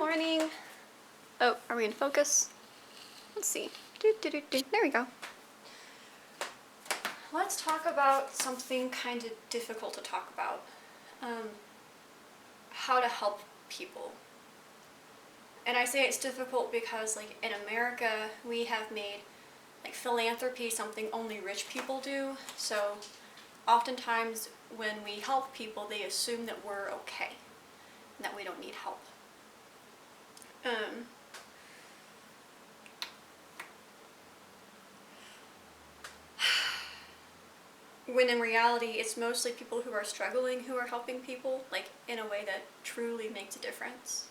morning. Oh, are we in focus? Let's see. There we go. Let's talk about something kind of difficult to talk about. How to help people. And I say it's difficult because, like, in America, we have made, like, philanthropy something only rich people do. So oftentimes when we help people, they assume that we're okay and that we don't need help. When in reality, it's mostly people who are struggling who are helping people, like, in a way that truly makes a difference.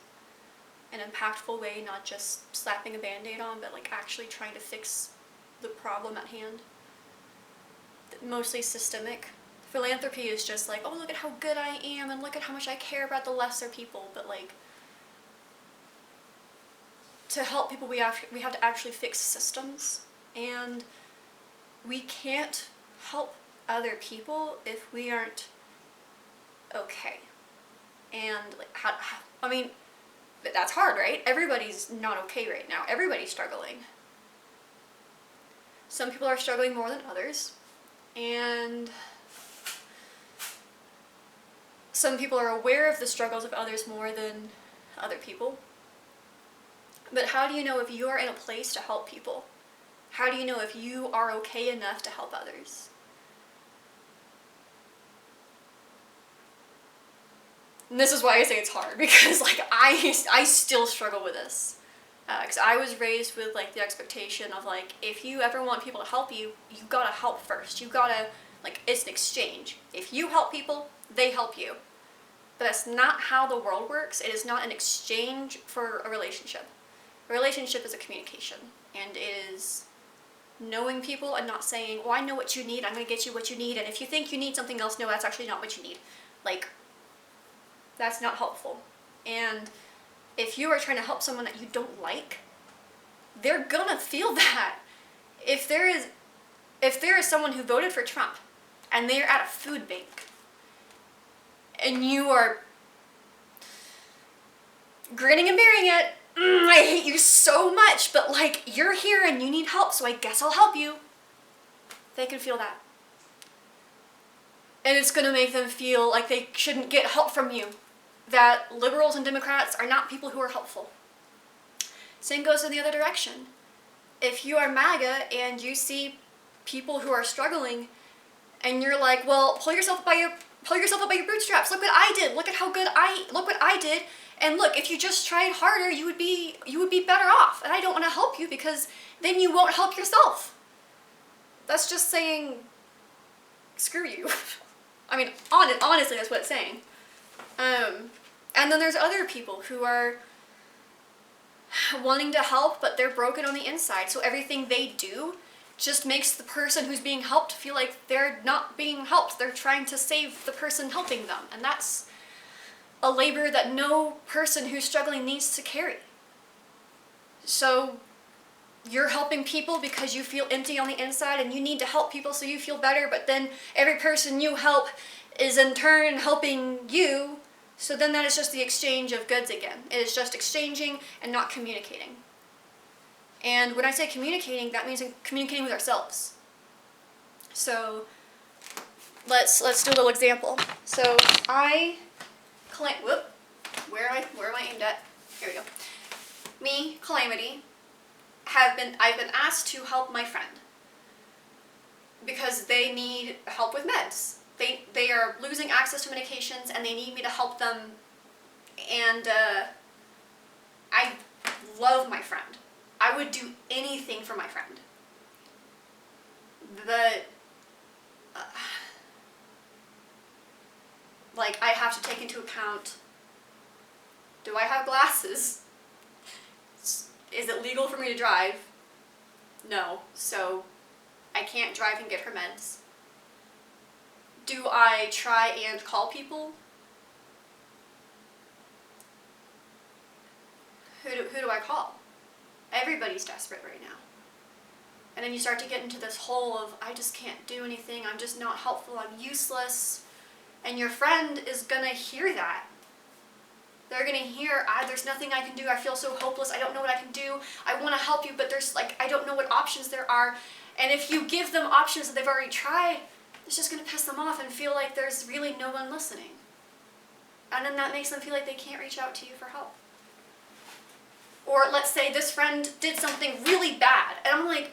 An impactful way, not just slapping a band-aid on, but, like, actually trying to fix the problem at hand. Mostly systemic. Philanthropy is just like, oh, look at how good I am, and look at how much I care about the lesser people, but, like, to help people, we have to actually fix systems, and we can't help other people if we aren't okay. And, like, I mean, that's hard, right? Everybody's not okay right now. Everybody's struggling. Some people are struggling more than others, and some people are aware of the struggles of others more than other people. But how do you know if you're in a place to help people? How do you know if you are okay enough to help others? And this is why I say it's hard, because, like, I still struggle with this. Because I was raised with, like, the expectation of, like, if you ever want people to help you, you gotta help first. You gotta, like, it's an exchange. If you help people, they help you. But that's not how the world works. It is not an exchange for a relationship. A relationship is a communication, and it is knowing people and not saying, oh, I know what you need, I'm gonna get you what you need, and if you think you need something else, no, that's actually not what you need. Like, that's not helpful. And if you are trying to help someone that you don't like, they're gonna feel that. If there is someone who voted for Trump, and they're at a food bank, and you are grinning and bearing it, I hate you so much, but, like, you're here and you need help, so I guess I'll help you. They can feel that. And it's gonna make them feel like they shouldn't get help from you. That liberals and Democrats are not people who are helpful. Same goes in the other direction. If you are MAGA and you see people who are struggling, and you're like, well, pull yourself up by your bootstraps. Look what I did. Look what I did. And look, if you just tried harder, you would be better off. And I don't want to help you because then you won't help yourself. That's just saying, screw you. I mean, honestly, that's what it's saying. And then there's other people who are wanting to help, but they're broken on the inside. So everything they do just makes the person who's being helped feel like they're not being helped. They're trying to save the person helping them. And that's a labor that no person who's struggling needs to carry. So you're helping people because you feel empty on the inside and you need to help people so you feel better, but then every person you help is in turn helping you, so then that is just the exchange of goods again. It is just exchanging and not communicating. And when I say communicating, that means communicating with ourselves. So let's do a little example. So where am I aimed at? Here we go. Me, Calamity, I've been asked to help my friend because they need help with meds. They are losing access to medications and they need me to help them. And I love my friend. I would do anything for my friend. Like, I have to take into account, do I have glasses? Is it legal for me to drive? No, so I can't drive and get her meds. Do I try and call people? Who do I call? Everybody's desperate right now. And then you start to get into this hole of, I just can't do anything, I'm just not helpful, I'm useless. And your friend is gonna hear that. They're gonna hear, there's nothing I can do, I feel so hopeless, I don't know what I can do, I wanna help you, but there's like, I don't know what options there are. And if you give them options that they've already tried, it's just gonna piss them off and feel like there's really no one listening. And then that makes them feel like they can't reach out to you for help. Or let's say this friend did something really bad, and I'm like,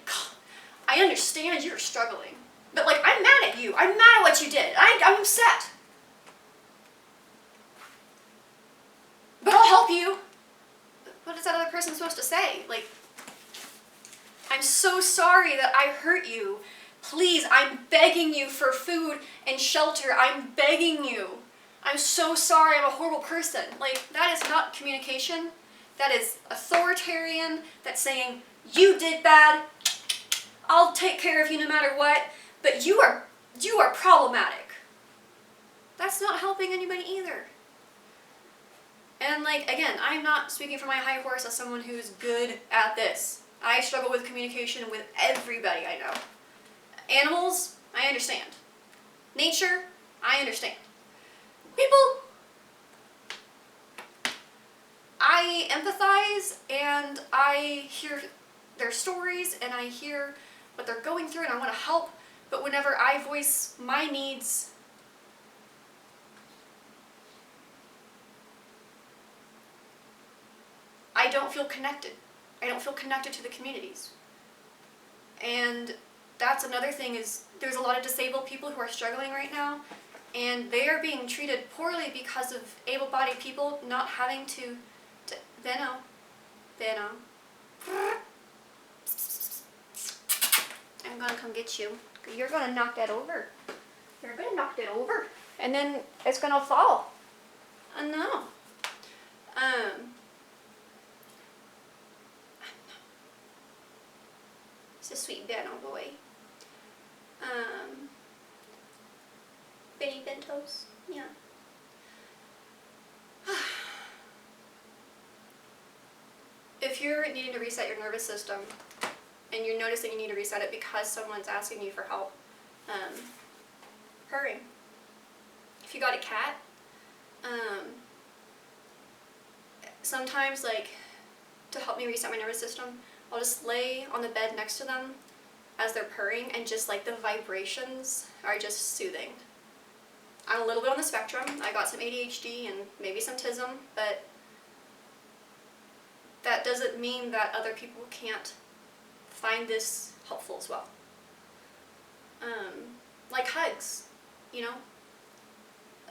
I understand you're struggling, but like, I'm mad at you, I'm mad at what you did, I'm upset. But I'll help you. What is that other person supposed to say? Like, I'm so sorry that I hurt you. Please, I'm begging you for food and shelter. I'm begging you. I'm so sorry, I'm a horrible person. Like, that is not communication. That is authoritarian. That's saying, you did bad. I'll take care of you no matter what. But you are problematic. That's not helping anybody either. And like, again, I'm not speaking from my high horse as someone who's good at this. I struggle with communication with everybody I know. Animals, I understand. Nature, I understand. People, I empathize and I hear their stories and I hear what they're going through and I want to help, but whenever I voice my needs, I don't feel connected. I don't feel connected to the communities. And that's another thing is there's a lot of disabled people who are struggling right now, and they are being treated poorly because of able-bodied people not having to Benno. I'm gonna come get you. You're gonna knock that over. You're gonna knock that over. And then it's gonna fall. No. It's a sweet Benno boy. Benny Bentos. Yeah. If you're needing to reset your nervous system and you're noticing you need to reset it because someone's asking you for help, purring. If you got a cat, sometimes like to help me reset my nervous system, I'll just lay on the bed next to them as they're purring and just like the vibrations are just soothing. I'm a little bit on the spectrum. I got some ADHD and maybe some TISM, but that doesn't mean that other people can't find this helpful as well. Like hugs, you know?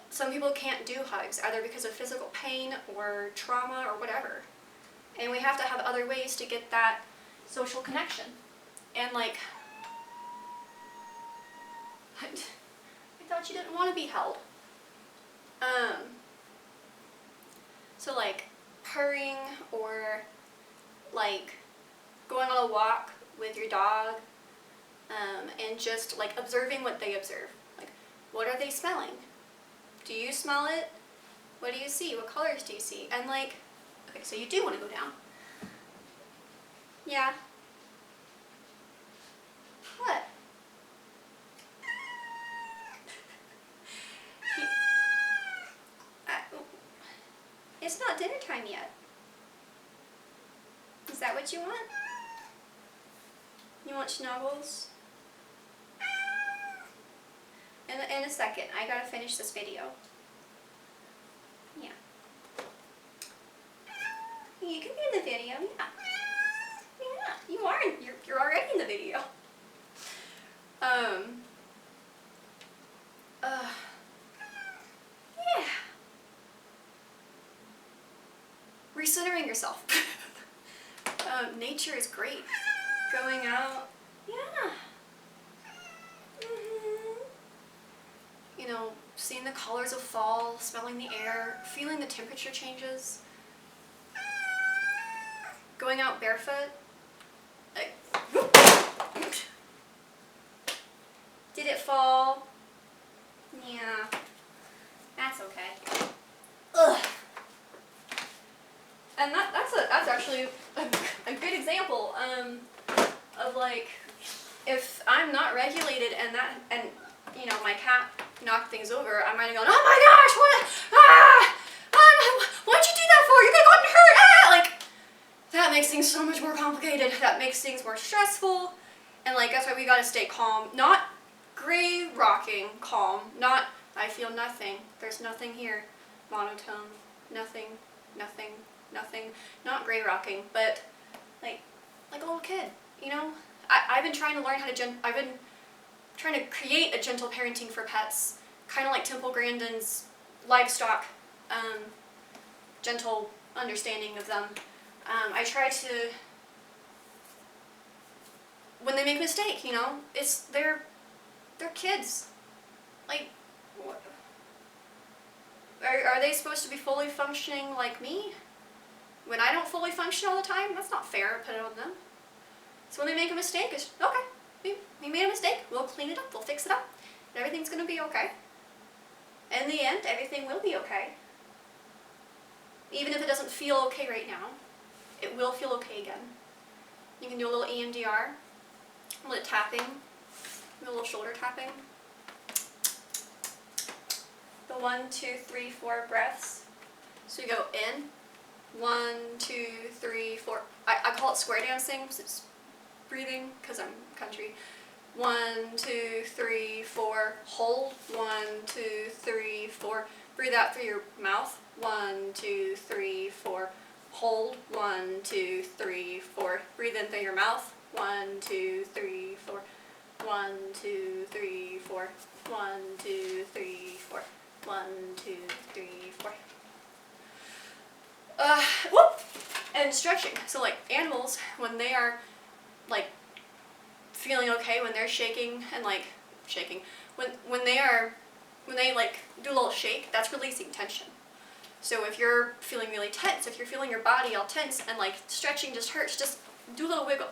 Some people can't do hugs, either because of physical pain or trauma or whatever. And we have to have other ways to get that social connection. And like, I thought you didn't want to be held. So like purring or like going on a walk with your dog, and just like observing what they observe. Like, what are they smelling? Do you smell it? What do you see? What colors do you see? And like, okay, so you do want to go down. Yeah. What? It's not dinner time yet. Is that what you want? You want snuggles? In a second, I gotta finish this video. Yeah. You can be in the video, yeah. Yeah, you are. You're already in the video. Yeah. Recentering yourself. Nature is great. Going out. Yeah. You know, seeing the colors of fall, smelling the air, feeling the temperature changes. Going out barefoot. Like, did it fall? Yeah. That's okay. Ugh. And that's actually a good example of like, if I'm not regulated and you know, my cat knocked things over, I might have gone, oh my gosh, what? Why'd you makes things so much more complicated. That makes things more stressful. And like, that's why we gotta stay calm. Not gray rocking calm. Not, I feel nothing. There's nothing here. Monotone. Nothing. Nothing. Nothing. Not gray rocking, but like a little kid, you know? I've been trying to learn how to I've been trying to create a gentle parenting for pets, kind of like Temple Grandin's livestock, gentle understanding of them. I try to, when they make a mistake, you know, they're kids. Like, what? Are they supposed to be fully functioning like me? When I don't fully function all the time? That's not fair to put it on them. So when they make a mistake, it's, okay, we made a mistake, we'll clean it up, we'll fix it up, and everything's gonna be okay. In the end, everything will be okay. Even if it doesn't feel okay right now, it will feel okay again. You can do a little EMDR, a little tapping, a little shoulder tapping. The 1, 2, 3, 4 breaths. So you go in, 1, 2, 3, 4. I call it square dancing, because it's breathing, because I'm country. 1, 2, 3, 4. Hold. 1, 2, 3, 4. Breathe out through your mouth. 1, 2, 3, 4. Hold. 1, 2, 3, 4. Breathe in through your mouth. 1, 2, 3, 4. 1, 2, 3, 4. 1, 2, 3, 4. 1, 2, 3, 4. Whoop! And stretching. So like animals, when they are like feeling okay, when they're shaking and like shaking, when they like do a little shake, that's releasing tension. So if you're feeling really tense, if you're feeling your body all tense and like stretching just hurts, just do a little wiggle.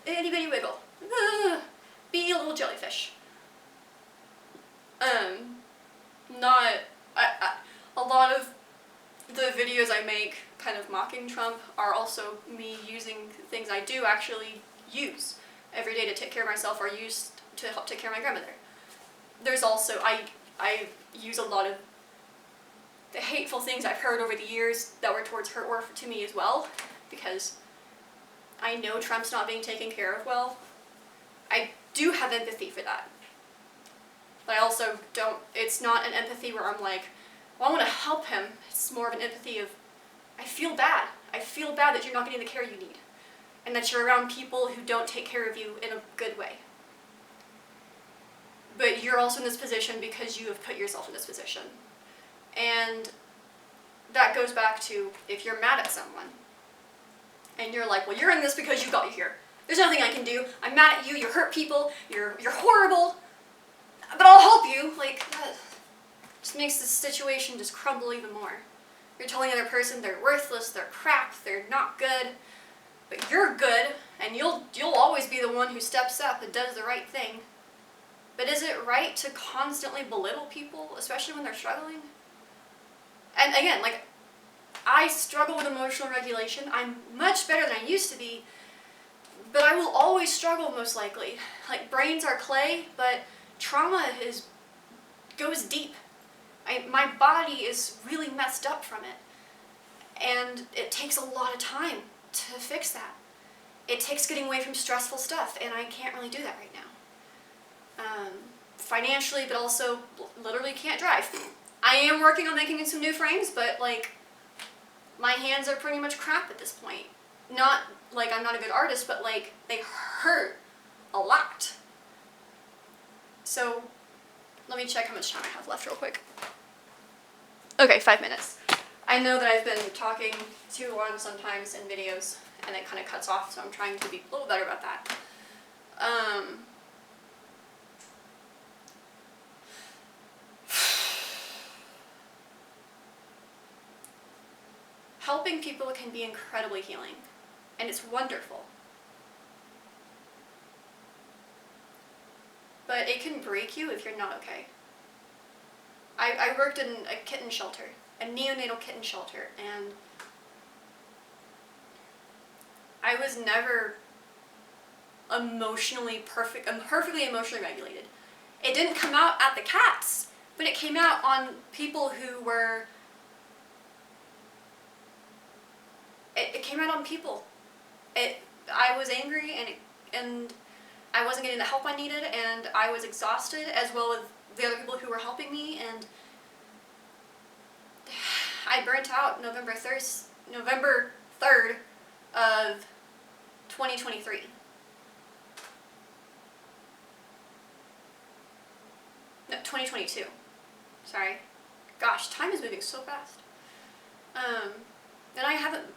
Itty bitty wiggle. Be a little jellyfish. A lot of the videos I make kind of mocking Trump are also me using things I do actually use every day to take care of myself or used to help take care of my grandmother. There's also, I use a lot of the hateful things I've heard over the years that were towards her or to me as well, because I know Trump's not being taken care of well. I do have empathy for that. But I also don't, it's not an empathy where I'm like, well, I want to help him. It's more of an empathy of, I feel bad. I feel bad that you're not getting the care you need. And that you're around people who don't take care of you in a good way. But you're also in this position because you have put yourself in this position. And that goes back to if you're mad at someone, and you're like, well, you're in this because you got me here. There's nothing I can do. I'm mad at you. You hurt people. You're horrible. But I'll help you. Like, that just makes the situation just crumble even more. You're telling the other person they're worthless, they're crap, they're not good. But you're good, and you'll always be the one who steps up and does the right thing. But is it right to constantly belittle people, especially when they're struggling? And again, like, I struggle with emotional regulation. I'm much better than I used to be, but I will always struggle most likely. Like, brains are clay, but trauma goes deep. My body is really messed up from it, and it takes a lot of time to fix that. It takes getting away from stressful stuff, and I can't really do that right now. Financially, but also literally can't drive. I am working on making some new frames, but like, my hands are pretty much crap at this point. Not like I'm not a good artist, but like, they hurt a lot. So, let me check how much time I have left real quick. Okay, 5 minutes. I know that I've been talking too long sometimes in videos, and it kind of cuts off, so I'm trying to be a little better about that. Helping people can be incredibly healing, and it's wonderful. But it can break you if you're not okay. I worked in a kitten shelter, a neonatal kitten shelter, and I was never perfectly emotionally regulated. It didn't come out at the cats, but it came out on people who were, it came out on people I was angry, and I wasn't getting the help I needed, and I was exhausted, as well as the other people who were helping me, and I burnt out November 3rd of 2023. No, 2022. Sorry. Gosh, time is moving so fast. And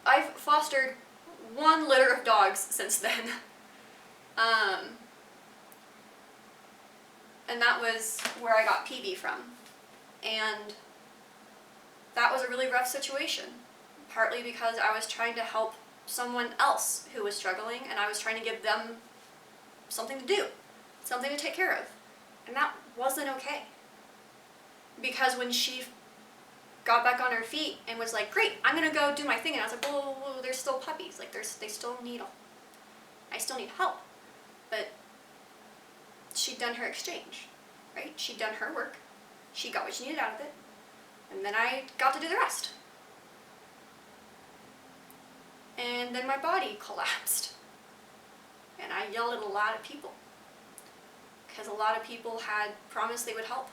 I've fostered one litter of dogs since then. And that was where I got PB from. And that was a really rough situation. Partly because I was trying to help someone else who was struggling, and I was trying to give them something to do, something to take care of. And that wasn't okay. Because when she got back on her feet and was like, great, I'm gonna go do my thing, and I was like, whoa, they're still puppies. Like, they still need I still need help. But she'd done her exchange, right? She'd done her work. She got what she needed out of it. And then I got to do the rest. And then my body collapsed. And I yelled at a lot of people. Because a lot of people had promised they would help.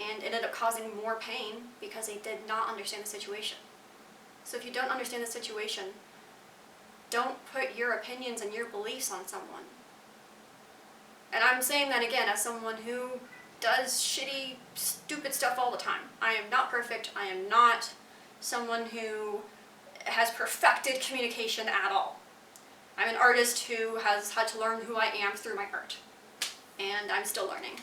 And ended up causing more pain because they did not understand the situation. So if you don't understand the situation, don't put your opinions and your beliefs on someone. And I'm saying that again as someone who does shitty, stupid stuff all the time. I am not perfect. I am not someone who has perfected communication at all. I'm an artist who has had to learn who I am through my art. And I'm still learning.